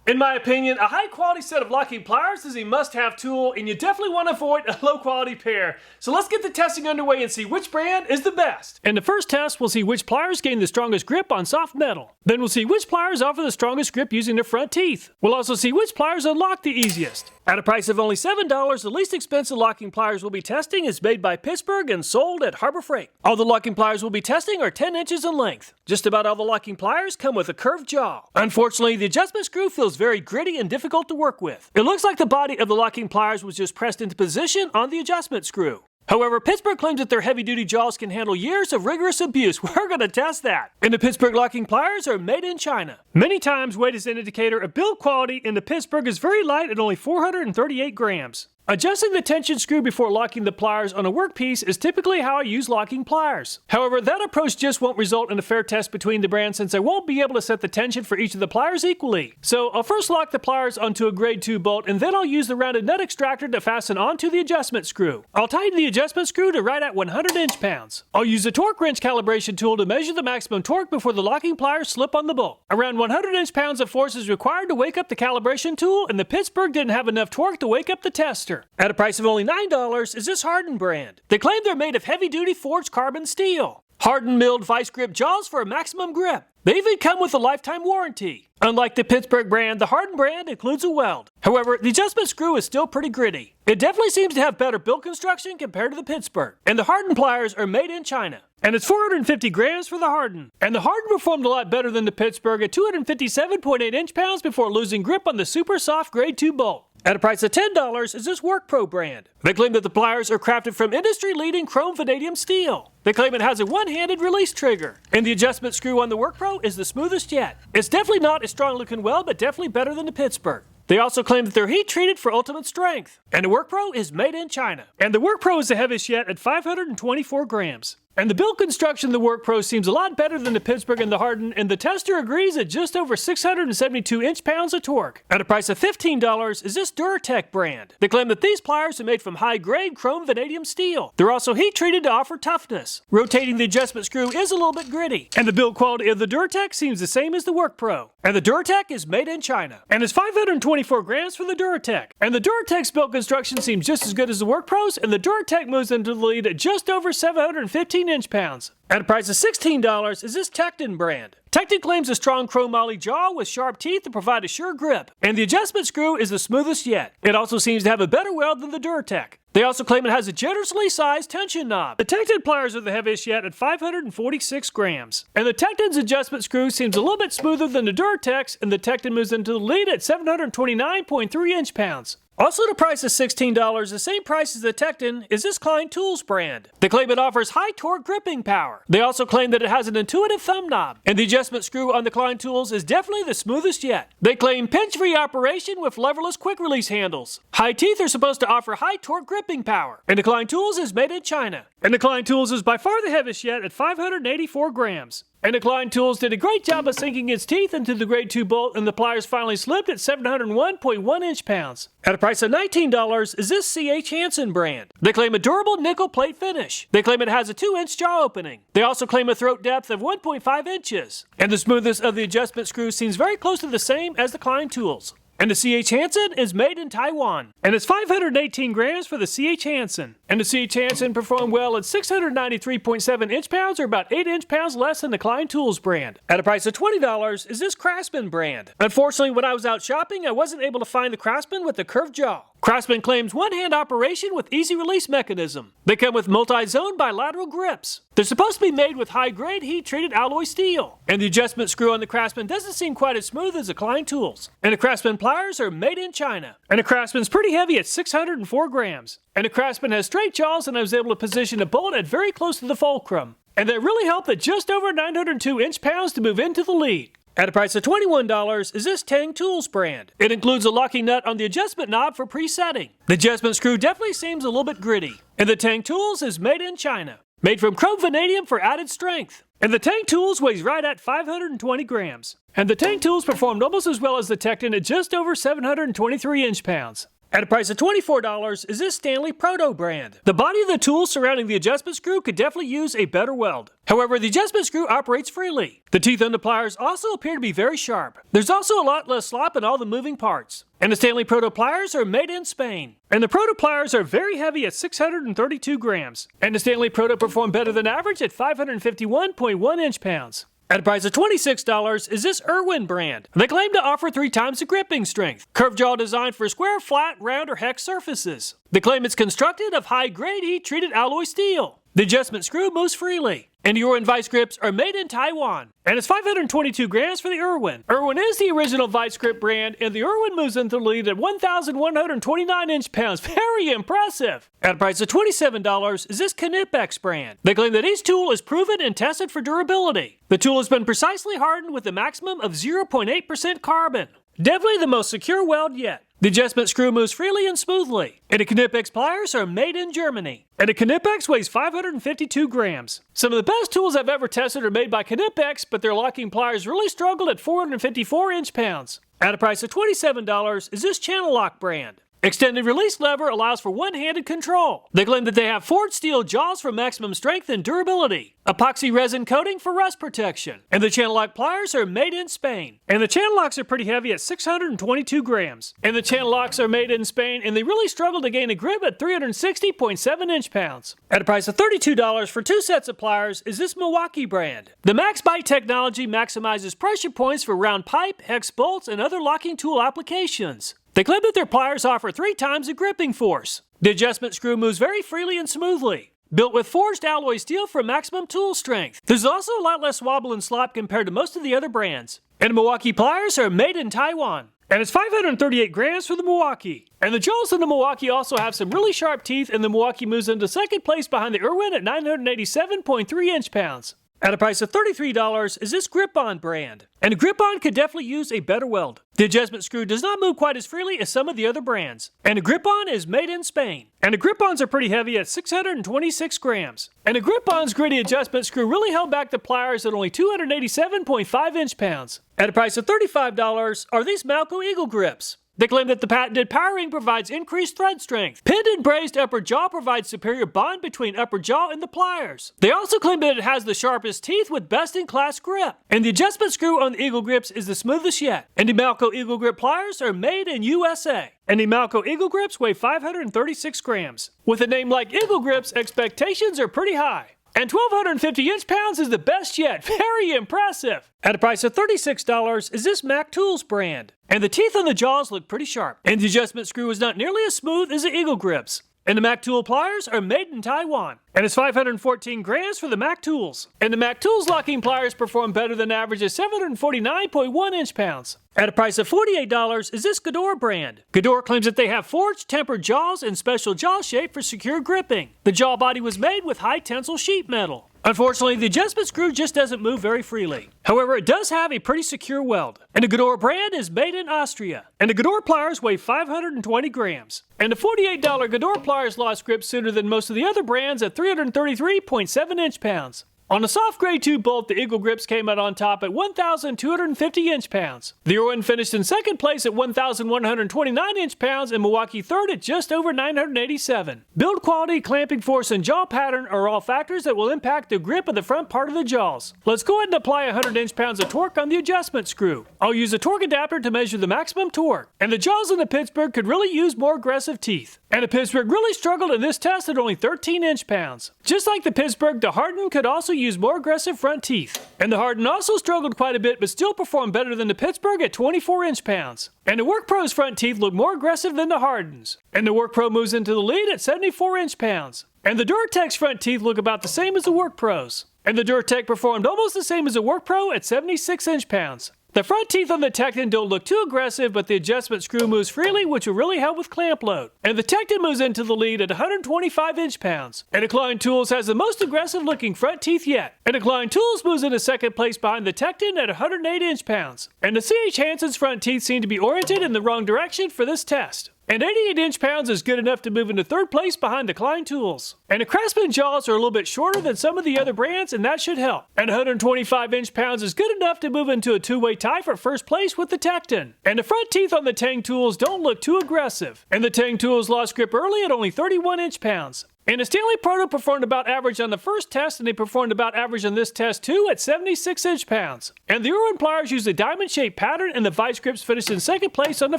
In my opinion, a high-quality set of locking pliers is a must-have tool, and you definitely want to avoid a low-quality pair. So let's get the testing underway and see which brand is the best. In the first test, we'll see which pliers gain the strongest grip on soft metal. Then we'll see which pliers offer the strongest grip using their front teeth. We'll also see which pliers unlock the easiest. At a price of only $7, the least expensive locking pliers we'll be testing is made by Pittsburgh and sold at Harbor Freight. All the locking pliers we'll be testing are 10 inches in length. Just about all the locking pliers come with a curved jaw. Unfortunately, the adjustment screw feels very gritty and difficult to work with. It looks like the body of the locking pliers was just pressed into position on the adjustment screw. However, Pittsburgh claims that their heavy-duty jaws can handle years of rigorous abuse. We're going to test that. And the Pittsburgh locking pliers are made in China. Many times, weight is an indicator of build quality, and the Pittsburgh is very light at only 438 grams. Adjusting the tension screw before locking the pliers on a workpiece is typically how I use locking pliers. However, that approach just won't result in a fair test between the brands since I won't be able to set the tension for each of the pliers equally. So I'll first lock the pliers onto a grade 2 bolt, and then I'll use the rounded nut extractor to fasten onto the adjustment screw. I'll tighten the adjustment screw to right at 100 inch-pounds. I'll use a torque wrench calibration tool to measure the maximum torque before the locking pliers slip on the bolt. Around 100 inch-pounds of force is required to wake up the calibration tool, and the Pittsburgh didn't have enough torque to wake up the tester. At a price of only $9 is this Harden brand. They claim they're made of heavy-duty forged carbon steel. Hardened milled vice grip jaws for a maximum grip. They even come with a lifetime warranty. Unlike the Pittsburgh brand, the Harden brand includes a weld. However, the adjustment screw is still pretty gritty. It definitely seems to have better build construction compared to the Pittsburgh. And the Harden pliers are made in China. And it's 450 grams for the Harden. And the Harden performed a lot better than the Pittsburgh at 257.8 inch-pounds before losing grip on the super soft grade 2 bolt. At a price of $10 is this WorkPro brand. They claim that the pliers are crafted from industry-leading chrome vanadium steel. They claim it has a one-handed release trigger. And the adjustment screw on the WorkPro is the smoothest yet. It's definitely not a strong-looking weld, but definitely better than the Pittsburgh. They also claim that they're heat-treated for ultimate strength. And the WorkPro is made in China. And the WorkPro is the heaviest yet at 524 grams. And the build construction of the WorkPro seems a lot better than the Pittsburgh and the Harden, and the tester agrees at just over 672 inch-pounds of torque. At a price of $15 is this Duratech brand. They claim that these pliers are made from high-grade chrome vanadium steel. They're also heat-treated to offer toughness. Rotating the adjustment screw is a little bit gritty. And the build quality of the Duratech seems the same as the WorkPro. And the Duratech is made in China. And it's 524 grams for the Duratech. And the Duratech's build construction seems just as good as the WorkPro's, and the Duratech moves into the lead at just over 715 inch-pounds. At a price of $16 is this Tekton brand. Tekton claims a strong chrome moly jaw with sharp teeth to provide a sure grip, and the adjustment screw is the smoothest yet. It also seems to have a better weld than the Duratech. They also claim it has a generously sized tension knob. The Tekton pliers are the heaviest yet at 546 grams. And the Tekton's adjustment screw seems a little bit smoother than the Duratech's, and the Tekton moves into the lead at 729.3 inch-pounds. Also at a price of $16, the same price as the Tekton, is this Klein Tools brand. They claim it offers high torque gripping power. They also claim that it has an intuitive thumb knob. And the adjustment screw on the Klein Tools is definitely the smoothest yet. They claim pinch-free operation with leverless quick-release handles. High teeth are supposed to offer high torque gripping power. And the Klein Tools is made in China. And the Klein Tools is by far the heaviest yet at 584 grams. And the Klein Tools did a great job of sinking its teeth into the grade 2 bolt, and the pliers finally slipped at 701.1 inch-pounds. At a price of $19 is this C.H. Hanson brand. They claim a durable nickel plate finish. They claim it has a 2-inch jaw opening. They also claim a throat depth of 1.5 inches. And the smoothness of the adjustment screw seems very close to the same as the Klein Tools. And the C.H. Hanson is made in Taiwan. And it's 518 grams for the C.H. Hanson. And the C.H. Hanson performed well at 693.7 inch-pounds, or about 8 inch-pounds less than the Klein Tools brand. At a price of $20 is this Craftsman brand. Unfortunately, when I was out shopping, I wasn't able to find the Craftsman with the curved jaw. Craftsman claims one-hand operation with easy release mechanism. They come with multi-zone bilateral grips. They're supposed to be made with high-grade heat-treated alloy steel. And the adjustment screw on the Craftsman doesn't seem quite as smooth as the Klein Tools. And the Craftsman pliers are made in China. And the Craftsman's pretty heavy at 604 grams. And the Craftsman has straight jaws, and I was able to position a bolt at very close to the fulcrum. And that really helped at just over 902 inch-pounds to move into the lead. At a price of $21 is this Teng Tools brand. It includes a locking nut on the adjustment knob for presetting. The adjustment screw definitely seems a little bit gritty. And the Teng Tools is made in China. Made from chrome vanadium for added strength. And the Teng Tools weighs right at 520 grams. And the Teng Tools performed almost as well as the Tekton at just over 723 inch-pounds. At a price of $24 is this Stanley Proto brand. The body of the tool surrounding the adjustment screw could definitely use a better weld. However, the adjustment screw operates freely. The teeth on the pliers also appear to be very sharp. There's also a lot less slop in all the moving parts. And the Stanley Proto pliers are made in Spain. And the Proto pliers are very heavy at 632 grams. And the Stanley Proto perform better than average at 551.1 inch-pounds. At a price of $26 is this Irwin brand. They claim to offer 3 times the gripping strength. Curved jaw designed for square, flat, round, or hex surfaces. They claim it's constructed of high-grade heat-treated alloy steel. The adjustment screw moves freely. And the Irwin vice grips are made in Taiwan. And it's 522 grams for the Irwin. Irwin is the original vice grip brand, and the Irwin moves into the lead at 1,129 inch-pounds. Very impressive! At a price of $27 is this Knipex brand. They claim that each tool is proven and tested for durability. The tool has been precisely hardened with a maximum of 0.8% carbon. Definitely the most secure weld yet. The adjustment screw moves freely and smoothly. And the Knipex pliers are made in Germany. And the Knipex weighs 552 grams. Some of the best tools I've ever tested are made by Knipex, but their locking pliers really struggled at 454 inch-pounds. At a price of $27 is this Channellock brand. Extended release lever allows for one-handed control. They claim that they have forged steel jaws for maximum strength and durability, epoxy resin coating for rust protection, and the Channellock pliers are made in Spain. And the Channellocks are pretty heavy at 622 grams. And the Channellocks are made in Spain, and they really struggle to gain a grip at 360.7 inch-pounds. At a price of $32 for 2 sets of pliers is this Milwaukee brand. The MaxBite technology maximizes pressure points for round pipe, hex bolts, and other locking tool applications. They claim that their pliers offer 3 times the gripping force. The adjustment screw moves very freely and smoothly. Built with forged alloy steel for maximum tool strength. There's also a lot less wobble and slop compared to most of the other brands. And Milwaukee pliers are made in Taiwan. And it's 538 grams for the Milwaukee. And the jaws in the Milwaukee also have some really sharp teeth, and the Milwaukee moves into second place behind the Irwin at 987.3 inch-pounds. At a price of $33 is this Grip-On brand. And Grip-On could definitely use a better weld. The adjustment screw does not move quite as freely as some of the other brands. And the Grip-On is made in Spain. And the Grip-Ons are pretty heavy at 626 grams. And the Grip-On's gritty adjustment screw really held back the pliers at only 287.5 inch-pounds. At a price of $35 are these Malco Eagle grips. They claim that the patented powering provides increased thread strength. Pinned and brazed upper jaw provides superior bond between upper jaw and the pliers. They also claim that it has the sharpest teeth with best-in-class grip. And the adjustment screw on the Eagle grips is the smoothest yet. And the Malco Eagle grip pliers are made in USA. And the Malco Eagle grips weigh 536 grams. With a name like Eagle grips, expectations are pretty high. And 1,250 inch-pounds is the best yet. Very impressive. At a price of $36 is this MacTools brand. And the teeth on the jaws look pretty sharp. And the adjustment screw is not nearly as smooth as the Eagle grips. And the MacTool pliers are made in Taiwan. And it's 514 grams for the MacTools. And the MacTools locking pliers perform better than average at 749.1 inch-pounds. At a price of $48 is this Gedore brand. Gedore claims that they have forged, tempered jaws and special jaw shape for secure gripping. The jaw body was made with high tensile sheet metal. Unfortunately, the adjustment screw just doesn't move very freely. However, it does have a pretty secure weld. And the Gedore brand is made in Austria. And the Gedore pliers weigh 520 grams. And the $48 Gedore pliers lost grip sooner than most of the other brands at 333.7 inch-pounds. On a soft grade 2 bolt, the Eagle grips came out on top at 1,250 inch-pounds. The Irwin finished in second place at 1,129 inch-pounds and Milwaukee third at just over 987. Build quality, clamping force, and jaw pattern are all factors that will impact the grip of the front part of the jaws. Let's go ahead and apply 100 inch-pounds of torque on the adjustment screw. I'll use a torque adapter to measure the maximum torque. And the jaws in the Pittsburgh could really use more aggressive teeth. And the Pittsburgh really struggled in this test at only 13 inch-pounds. Just like the Pittsburgh, the Harden could also use more aggressive front teeth. And the Harden also struggled quite a bit but still performed better than the Pittsburgh at 24 inch-pounds. And the WorkPro's front teeth look more aggressive than the Harden's. And the WorkPro moves into the lead at 74 inch-pounds. And the Duratech's front teeth look about the same as the WorkPro's. And the Duratech performed almost the same as the WorkPro at 76 inch-pounds. The front teeth on the Tekton don't look too aggressive, but the adjustment screw moves freely, which will really help with clamp load. And the Tekton moves into the lead at 125 inch-pounds. And the Klein Tools has the most aggressive looking front teeth yet. And the Klein Tools moves into second place behind the Tekton at 108 inch-pounds. And the CH Hanson's front teeth seem to be oriented in the wrong direction for this test. And 88 inch-pounds is good enough to move into third place behind the Klein tools. And the Craftsman jaws are a little bit shorter than some of the other brands, and that should help. And 125 inch-pounds is good enough to move into a two-way tie for first place with the Tekton. And the front teeth on the Teng tools don't look too aggressive. And the Teng tools lost grip early at only 31 inch-pounds. And the Stanley Proto performed about average on the first test, and they performed about average on this test too at 76 inch-pounds. And the Irwin pliers used a diamond-shaped pattern, and the vice grips finished in second place on the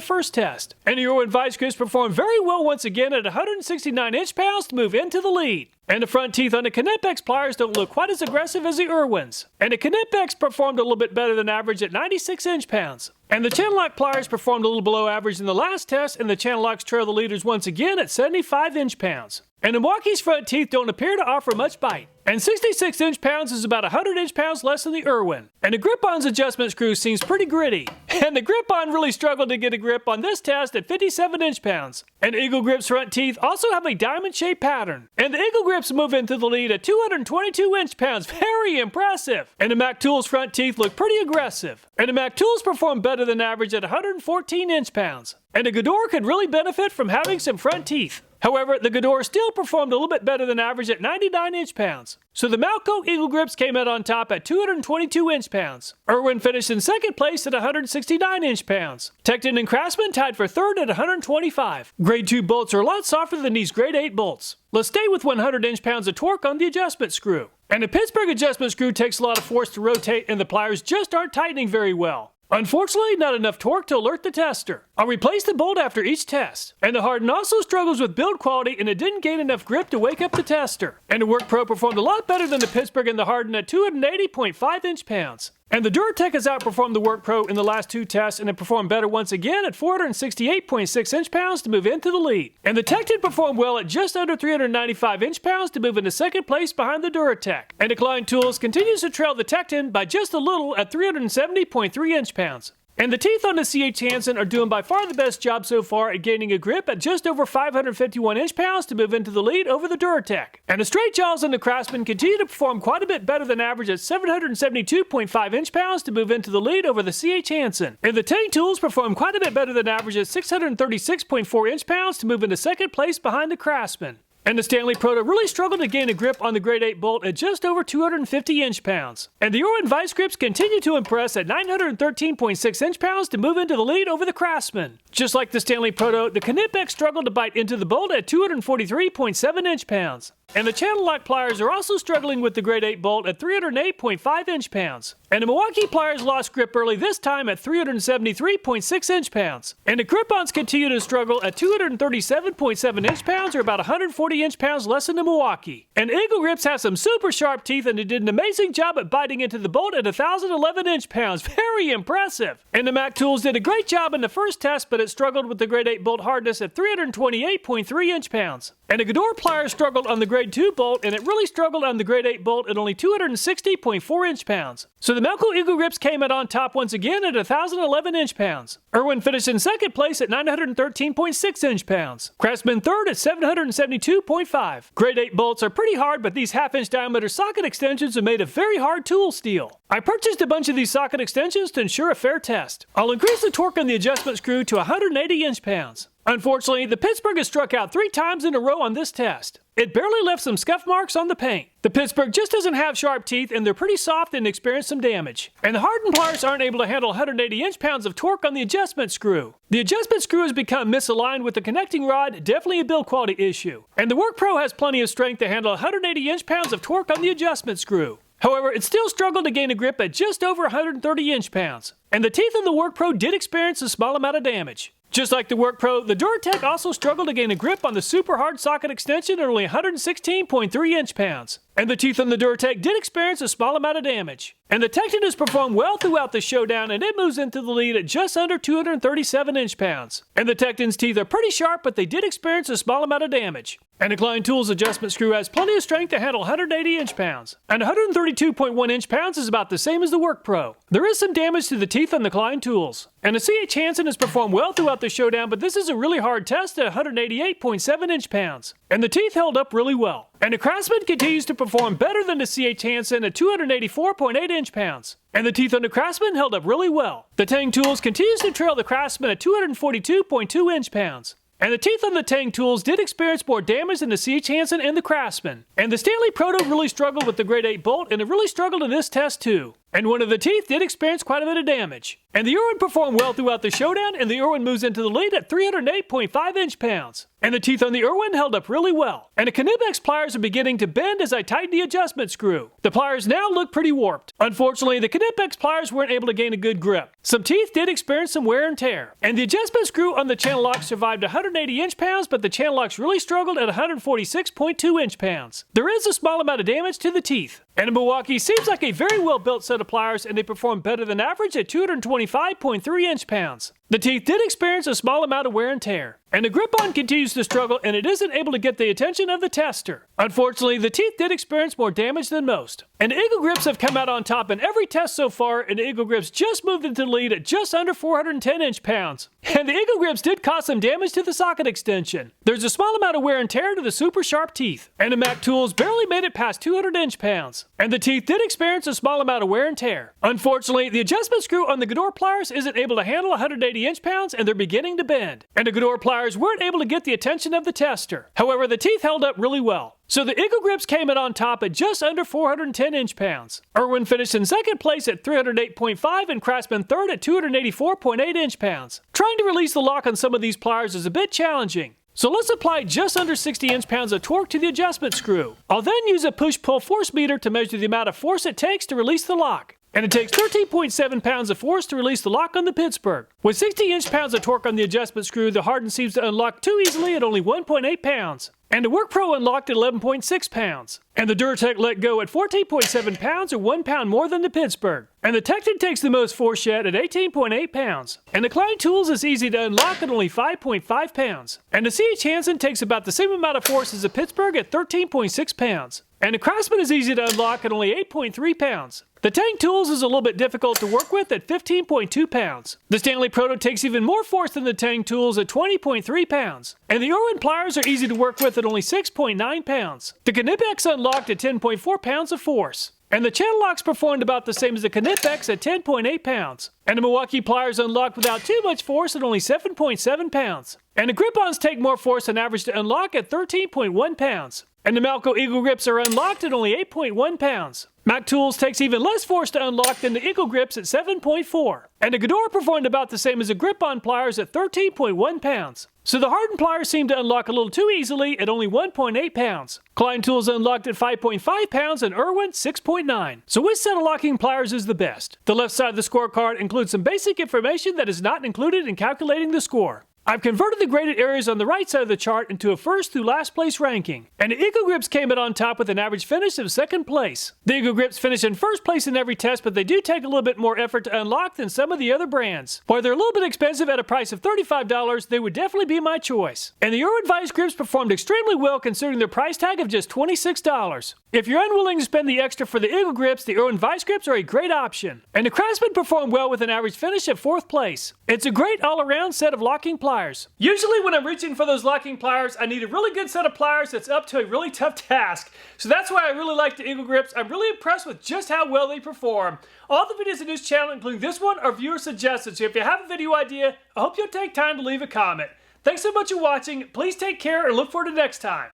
first test. And the Irwin vice grips performed very well once again at 169 inch-pounds to move into the lead. And the front teeth on the Knipex pliers don't look quite as aggressive as the Irwins. And the Knipex performed a little bit better than average at 96 inch-pounds. And the Channellock pliers performed a little below average in the last test, and the Channellocks trail the leaders once again at 75 inch-pounds. And the Milwaukee's front teeth don't appear to offer much bite. And 66 inch-pounds is about 100 inch-pounds less than the Irwin. And the Grip-On's adjustment screw seems pretty gritty. And the Grip-On really struggled to get a grip on this test at 57 inch-pounds. And Eagle Grip's front teeth also have a diamond-shaped pattern. And the Eagle Grips move into the lead at 222 inch-pounds. Very impressive. And the MacTools front teeth look pretty aggressive. And the MacTools perform better than average at 114 inch-pounds. And the Gedore could really benefit from having some front teeth. However, the Gedore still performed a little bit better than average at 99 inch-pounds. So the Malco Eagle Grips came out on top at 222 inch-pounds. Irwin finished in second place at 169 inch-pounds. Tekton and Craftsman tied for third at 125. Grade 2 bolts are a lot softer than these grade 8 bolts. Let's stay with 100 inch-pounds of torque on the adjustment screw. And the Pittsburgh adjustment screw takes a lot of force to rotate, and the pliers just aren't tightening very well. Unfortunately, not enough torque to alert the tester. I'll replace the bolt after each test. And the Harden also struggles with build quality, and it didn't gain enough grip to wake up the tester. And the WorkPro performed a lot better than the Pittsburgh and the Harden at 280.5 inch-pounds. And the Duratech has outperformed the WorkPro in the last two tests, and it performed better once again at 468.6 inch-pounds to move into the lead. And the Tekton performed well at just under 395 inch-pounds to move into second place behind the Duratech. And the Klein Tools continues to trail the Tekton by just a little at 370.3 inch-pounds. And the teeth on the CH Hanson are doing by far the best job so far at gaining a grip at just over 551 inch-pounds to move into the lead over the Duratech. And the straight jaws on the Craftsman continue to perform quite a bit better than average at 772.5 inch-pounds to move into the lead over the CH Hanson. And the Teng tools perform quite a bit better than average at 636.4 inch-pounds to move into second place behind the Craftsman. And the Stanley Proto really struggled to gain a grip on the grade 8 bolt at just over 250 inch-pounds. And the Irwin vice grips continue to impress at 913.6 inch-pounds to move into the lead over the Craftsman. Just like the Stanley Proto, the Knipex struggled to bite into the bolt at 243.7 inch-pounds. And the Channellock pliers are also struggling with the grade 8 bolt at 308.5 inch-pounds. And the Milwaukee pliers lost grip early this time at 373.6 inch-pounds. And the Grip-Ons continue to struggle at 237.7 inch-pounds, or about 140 inch-pounds less than the Milwaukee. And Eagle Grips have some super sharp teeth, and they did an amazing job at biting into the bolt at 1,011 inch-pounds. Very impressive. And the MacTools did a great job in the first test, but it struggled with the grade 8 bolt hardness at 328.3 inch-pounds. And the Gedore pliers struggled on the grade 2 bolt, and it really struggled on the grade 8 bolt at only 260.4 inch-pounds. So the Malco Eagle Grips came out on top once again at 1,011 inch-pounds. Irwin finished in second place at 913.6 inch-pounds. Craftsman third at 772.5. Grade 8 bolts are pretty hard, but these half-inch diameter socket extensions are made of very hard tool steel. I purchased a bunch of these socket extensions to ensure a fair test. I'll increase the torque on the adjustment screw to 180 inch-pounds. Unfortunately, the Pittsburgh has struck out 3 times in a row on this test. It barely left some scuff marks on the paint. The Pittsburgh just doesn't have sharp teeth, and they're pretty soft and experience some damage. And the Harden pliers aren't able to handle 180 inch-pounds of torque on the adjustment screw. The adjustment screw has become misaligned with the connecting rod, definitely a build quality issue. And the WorkPro has plenty of strength to handle 180 inch-pounds of torque on the adjustment screw. However, it still struggled to gain a grip at just over 130 inch-pounds. And the teeth of the WorkPro did experience a small amount of damage. Just like the WorkPro, the Duratech also struggled to gain a grip on the super hard socket extension at only 116.3 inch-pounds. And the teeth on the Duratech did experience a small amount of damage. And the Tekton has performed well throughout the showdown, and it moves into the lead at just under 237 inch-pounds. And the Tekton's teeth are pretty sharp, but they did experience a small amount of damage. And the Klein Tools adjustment screw has plenty of strength to handle 180 inch-pounds. And 132.1 inch-pounds is about the same as the WorkPro. There is some damage to the teeth on the Klein Tools. And the CH Hanson has performed well throughout the showdown, but this is a really hard test at 188.7 inch-pounds. And the teeth held up really well. And the Craftsman continues to perform better than the CH Hanson at 284.8 inch-pounds. And the teeth on the Craftsman held up really well. The Teng Tools continues to trail the Craftsman at 242.2 inch-pounds. And the teeth on the Teng tools did experience more damage than the CH Hanson and the Craftsman. And the Stanley Proto really struggled with the grade 8 bolt, and it really struggled in this test too. And one of the teeth did experience quite a bit of damage. And the Irwin performed well throughout the showdown, and the Irwin moves into the lead at 308.5 inch-pounds. And the teeth on the Irwin held up really well. And the Knipex pliers are beginning to bend as I tighten the adjustment screw. The pliers now look pretty warped. Unfortunately, the Knipex pliers weren't able to gain a good grip. Some teeth did experience some wear and tear. And the adjustment screw on the Channellock survived 180 inch-pounds, but the Channellocks really struggled at 146.2 inch-pounds. There is a small amount of damage to the teeth. And the Milwaukee seems like a very well-built set of pliers, and they perform better than average at 225.3 inch-pounds. The teeth did experience a small amount of wear and tear. And the grip-on continues to struggle, and it isn't able to get the attention of the tester. Unfortunately, the teeth did experience more damage than most. And the Eagle Grips have come out on top in every test so far, and the Eagle Grips just moved into the lead at just under 410 inch-pounds. And the Eagle Grips did cause some damage to the socket extension. There's a small amount of wear and tear to the super sharp teeth. And the MacTools barely made it past 200 inch-pounds. And the teeth did experience a small amount of wear and tear. Unfortunately, the adjustment screw on the Gedore pliers isn't able to handle 180 inch-pounds, and they're beginning to bend. And the Gedore pliers weren't able to get the attention of the tester. However, the teeth held up really well. So the Eagle Grips came in on top at just under 410 inch-pounds. Irwin finished in second place at 308.5 and Craftsman third at 284.8 inch-pounds. Trying to release the lock on some of these pliers is a bit challenging. So let's apply just under 60 inch-pounds of torque to the adjustment screw. I'll then use a push-pull force meter to measure the amount of force it takes to release the lock. And it takes 13.7 pounds of force to release the lock on the Pittsburgh. With 60 inch-pounds of torque on the adjustment screw, the Harden seems to unlock too easily at only 1.8 pounds. And the WorkPro unlocked at 11.6 pounds. And the Duratech let go at 14.7 pounds, or 1 pound more than the Pittsburgh. And the Tekton takes the most force yet at 18.8 pounds. And the Klein tools is easy to unlock at only 5.5 pounds. And the CH Hanson takes about the same amount of force as the Pittsburgh at 13.6 pounds. And the Craftsman is easy to unlock at only 8.3 pounds. The Teng tools is a little bit difficult to work with at 15.2 pounds. The Stanley Proto takes even more force than the Teng tools at 20.3 pounds. And the Irwin pliers are easy to work with at only 6.9 pounds. The Knipex unlocked at 10.4 pounds of force. And the Channellocks performed about the same as the Knipex at 10.8 pounds. And the Milwaukee pliers unlocked without too much force at only 7.7 pounds. And the grip-ons take more force than average to unlock at 13.1 pounds. And the Malco Eagle Grips are unlocked at only 8.1 pounds. MacTools takes even less force to unlock than the Eagle Grips at 7.4. And the Gedore performed about the same as the grip-on pliers at 13.1 pounds. So the Harden pliers seem to unlock a little too easily at only 1.8 pounds. Klein tools unlocked at 5.5 pounds and Irwin 6.9. So which set of locking pliers is the best? The left side of the scorecard includes some basic information that is not included in calculating the score. I've converted the graded areas on the right side of the chart into a first through last place ranking. And the Eagle Grips came in on top with an average finish of second place. The Eagle Grips finish in first place in every test, but they do take a little bit more effort to unlock than some of the other brands. While they're a little bit expensive at a price of $35, they would definitely be my choice. And the Irwin Vice Grips performed extremely well considering their price tag of just $26. If you're unwilling to spend the extra for the Eagle Grips, the Irwin Vice Grips are a great option. And the Craftsman performed well with an average finish at fourth place. It's a great all-around set of locking pliers. Usually when I'm reaching for those locking pliers, I need a really good set of pliers that's up to a really tough task. So that's why I really like the Eagle Grips. I'm really impressed with just how well they perform. All the videos in this channel, including this one, are viewer suggested. So if you have a video idea, I hope you'll take time to leave a comment. Thanks so much for watching. Please take care and look forward to next time.